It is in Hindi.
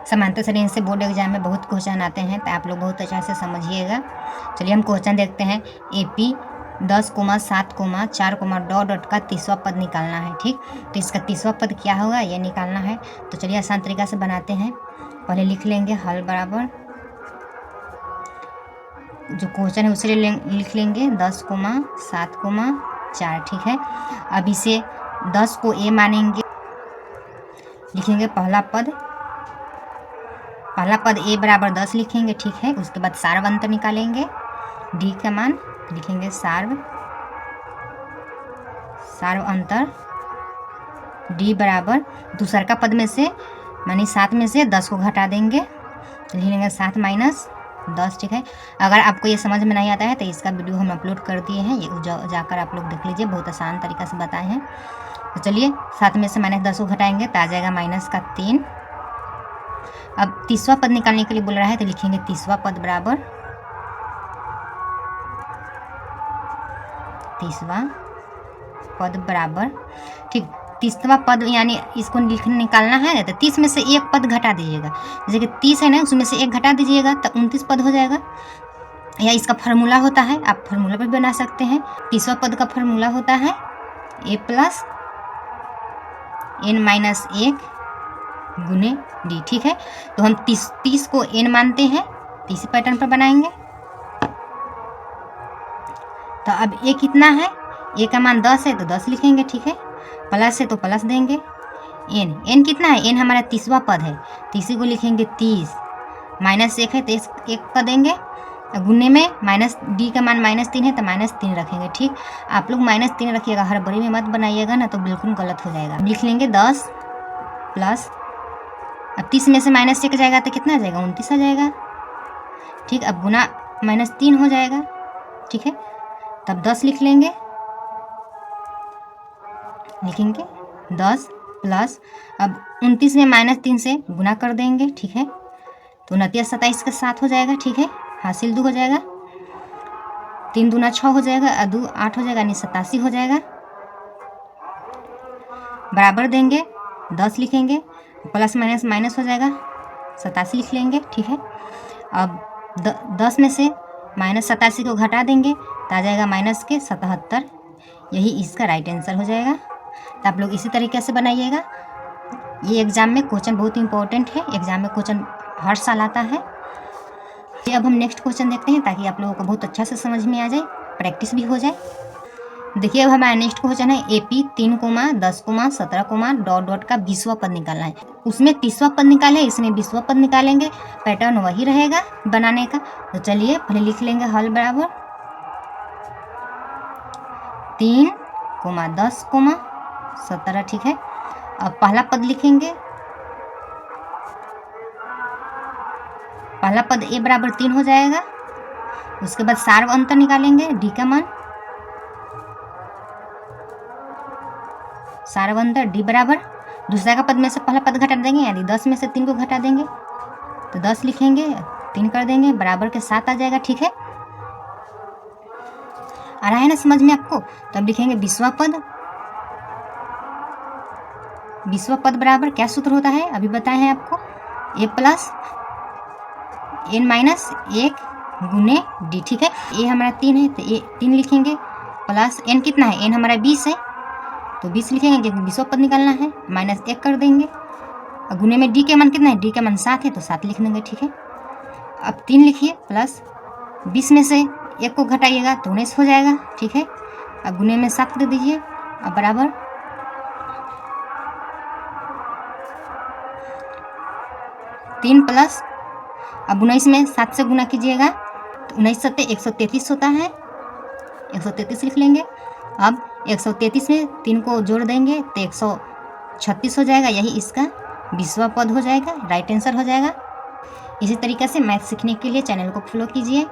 समांतर श्रेणी से बोर्ड एग्जाम में बहुत क्वेश्चन आते हैं, तो आप लोग बहुत अच्छा से समझिएगा। चलिए हम क्वेश्चन देखते हैं। AP 10,7,4, डॉट डॉट का 30वां पद निकालना है। ठीक, तो इसका 30वां पद क्या होगा ये निकालना है। तो चलिए आसान तरीका से बनाते हैं। पहले लिख लेंगे हल बराबर जो क्वेश्चन है उसे लिख लेंगे 10,7,4। ठीक है, अब इसे 10 को A मानेंगे, लिखेंगे पहला पद A बराबर 10 लिखेंगे। ठीक है, उसके बाद सार्व अंतर निकालेंगे, D का मान लिखेंगे सार्व अंतर D बराबर दूसर का पद में से मानी 7 में से 10 को घटा देंगे, तो लिख लेंगे 7 माइनस 10। ठीक है, अगर आपको ये समझ में नहीं आता है तो इसका वीडियो हम अपलोड कर दिए हैं, ये जाकर आप लोग देख लीजिए, बहुत आसान तरीका से बताए हैं। तो चलिए 7 में से माइनस 10 को घटाएंगे तो आ जाएगा माइनस का 3। अब 30वां पद निकालने के लिए बोल रहा है, तो लिखेंगे 30वां पद बराबर 30वां पद बराबर। ठीक, 30वां पद यानी इसको निकालना है तो 30 में से एक पद घटा दीजिएगा। जैसे कि 30 है ना, उसमें से एक घटा दीजिएगा तो 29 पद हो जाएगा। या इसका फार्मूला होता है, आप फार्मूला भी बना सकते हैं। 30वां पद का फार्मूला होता है A प्लस n-1 गुने D। ठीक है, तो हम 30 को n मानते हैं, तो इसी पैटर्न पर बनाएंगे। तो अब A कितना है, A का मान 10 है तो 10 लिखेंगे। ठीक है, प्लस है तो प्लस देंगे। n कितना है, n हमारा 30वां पद है, 30 को लिखेंगे 30, माइनस 1 है तो 1 का देंगे, गुने में माइनस D का मान -3 है तो -3 रखेंगे। ठीक, आप लोग -3 रखिएगा, हड़बड़ी में मत बनाइएगा ना, तो बिल्कुल गलत हो जाएगा। लिख लेंगे 10 प्लस, अब 30 में से -1 जाएगा तो कितना आ जाएगा, 29 आ जाएगा। ठीक, अब गुना -3 हो जाएगा। ठीक है, तब 10 लिख लेंगे, लिखेंगे 10 प्लस, अब 29 में -3 से गुना कर देंगे। ठीक है, तो 29 27 के 7 हो जाएगा। ठीक है, हासिल 2 हो जाएगा, 3 दूना 6 हो जाएगा, 2 8 हो जाएगा, यानी 87 हो जाएगा। बराबर देंगे, 10 लिखेंगे, प्लस माइनस माइनस हो जाएगा, 87 लिख लेंगे। ठीक है, अब 10 में से -87 को घटा देंगे तो आ जाएगा माइनस के 77, यही इसका राइट आंसर हो जाएगा। तो आप लोग इसी तरीके से बनाइएगा। ये एग्ज़ाम में क्वेश्चन बहुत इंपॉर्टेंट है, एग्ज़ाम में क्वेश्चन हर साल आता है। अब हम नेक्स्ट क्वेश्चन देखते हैं ताकि आप लोगों को बहुत अच्छा से समझ में आ जाए, प्रैक्टिस भी हो जाए। देखिए अब हमारा नेक्स्ट क्वेश्चन है AP 3,10,17, डॉट डॉट का 20वां पद निकालना है। उसमें 30वां पद निकाले, इसमें 20वां पद निकालेंगे, पैटर्न वही रहेगा बनाने का। तो चलिए पहले लिख लेंगे हल बराबर 3,10,17। ठीक है, अब पहला पद लिखेंगे, पहला पद A बराबर 3 हो जाएगा। उसके बाद सार्व अंतर निकालेंगे, D का मान, सार्व अंतर D बराबर दूसरा का पद में से पहला पद घटा देंगे, यानी 10 में से 3 को घटा देंगे तो 10 लिखेंगे, 3 कर देंगे, बराबर के 7 आ जाएगा। ठीक है, आ रहा है ना समझ में आपको। तो अब लिखेंगे 20वां पद। 20वां पद बराबर क्या सूत्र होता है, अभी बताए हैं आपको, A प्लस n-1 गुने D। ठीक है, A हमारा 3 है तो A 3 लिखेंगे, प्लस n कितना है, n हमारा 20 है तो 20 लिखेंगे, क्योंकि 20वां पद निकालना है, -1 कर देंगे, और गुने में D के मान कितना है, D का मान 7 है तो 7 लिख देंगे। ठीक है, अब 3 लिखिए, प्लस 20 में से 1 को घटाइएगा तो 19 हो जाएगा। ठीक है, अब गुने में 7 दे दीजिए, अब बराबर 3 प्लस, अब 19 में 7 से गुना कीजिएगा तो 19 सत्ते 133 होता है, 133 लिख लेंगे। अब 133 में 3 को जोड़ देंगे तो 136 हो जाएगा, यही इसका 20वां पद हो जाएगा, राइट आंसर हो जाएगा। इसी तरीके से मैथ सीखने के लिए चैनल को फॉलो कीजिए।